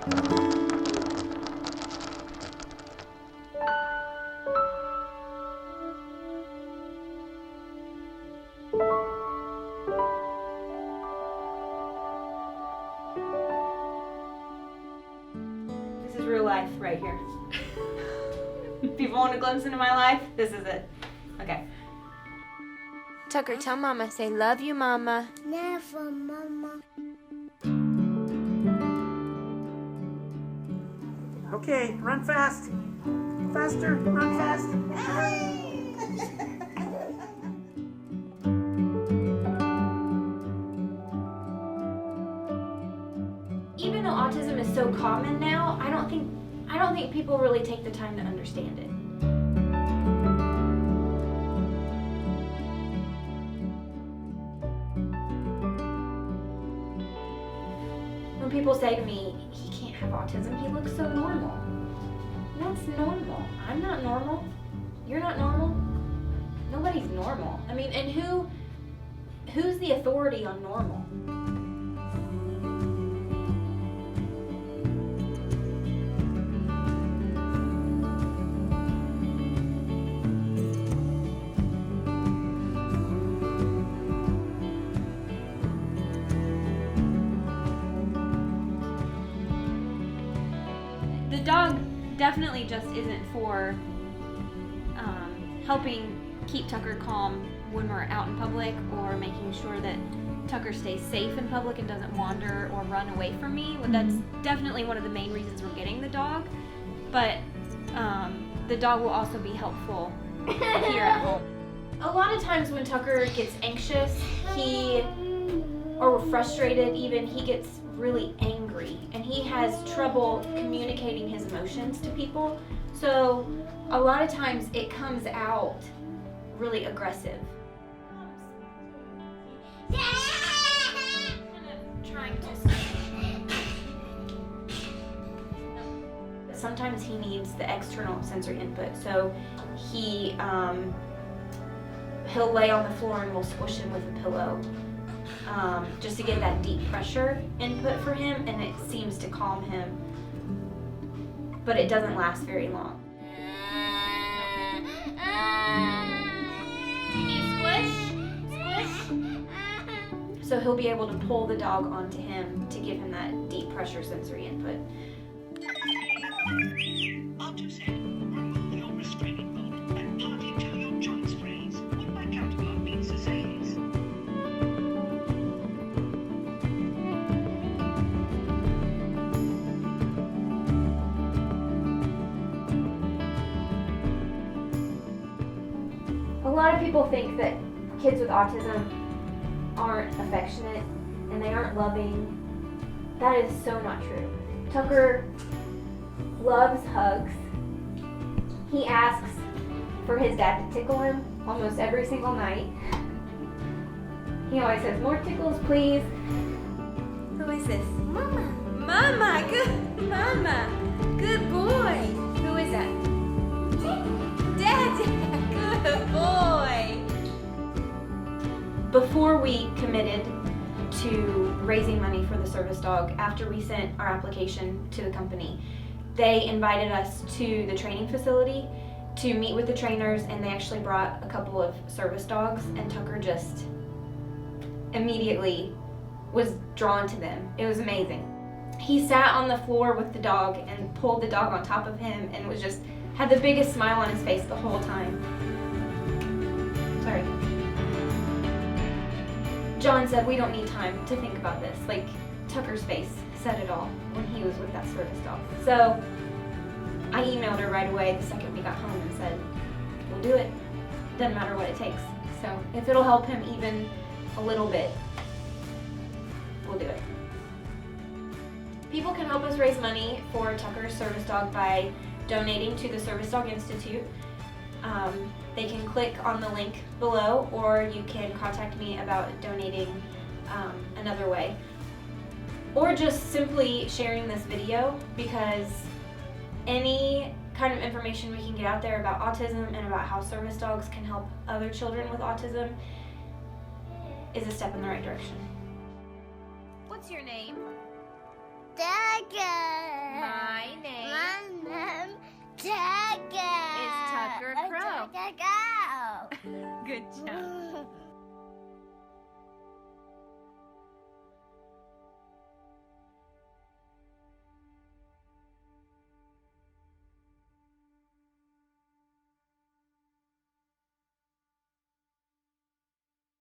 This is real life right here. If people want a glimpse into my life, this is it. Okay. Tucker, tell Mama, say, love you, Mama. Never, Mama. Okay, run fast. Faster, run fast. Even though autism is so common now, I don't think people really take the time to understand it. When people say to me, he can't have autism, he looks so normal. What's normal? I'm not normal. You're not normal. Nobody's normal. I mean, and who's the authority on normal? The dog definitely just isn't for helping keep Tucker calm when we're out in public, or making sure that Tucker stays safe in public and doesn't wander or run away from me. Well, that's definitely one of the main reasons we're getting the dog. But the dog will also be helpful here at home. A lot of times when Tucker gets anxious, or frustrated even, he gets really angry and he has trouble communicating his emotions to people. So a lot of times it comes out really aggressive. Sometimes he needs the external sensory input. So he'll lay on the floor and we'll squish him with a pillow. Just to get that deep pressure input for him, and it seems to calm him, but it doesn't last very long. You need a squish? So he'll be able to pull the dog onto him to give him that deep pressure sensory input. Your restraining mode and party to your choice phrase. What my counterpart means to say is, A lot of people think that kids with autism aren't affectionate and they aren't loving. That is so not true. Tucker loves hugs. He asks for his dad to tickle him almost every single night. He always says, "More tickles, please." Who is this? Mama. Mama, good Mama. Good boy. Who is that? Dad, good boy. Before we committed to raising money for the service dog, after we sent our application to the company, they invited us to the training facility to meet with the trainers, and they actually brought a couple of service dogs, and Tucker just immediately was drawn to them. It was amazing. He sat on the floor with the dog and pulled the dog on top of him and had the biggest smile on his face the whole time. Sorry. John said, "We don't need time to think about this." Like, Tucker's face said it all when he was with that service dog. So I emailed her right away the second we got home and said, "We'll do it. Doesn't matter what it takes." So if it'll help him even a little bit, we'll do it. People can help us raise money for Tucker's service dog by donating to the Service Dog Institute. They can click on the link below, or you can contact me about donating another way. Or just simply sharing this video, because any kind of information we can get out there about autism and about how service dogs can help other children with autism is a step in the right direction. What's your name? Tucker. My name My name Tucker. is Tucker Crow. Tucker Crow. Good job.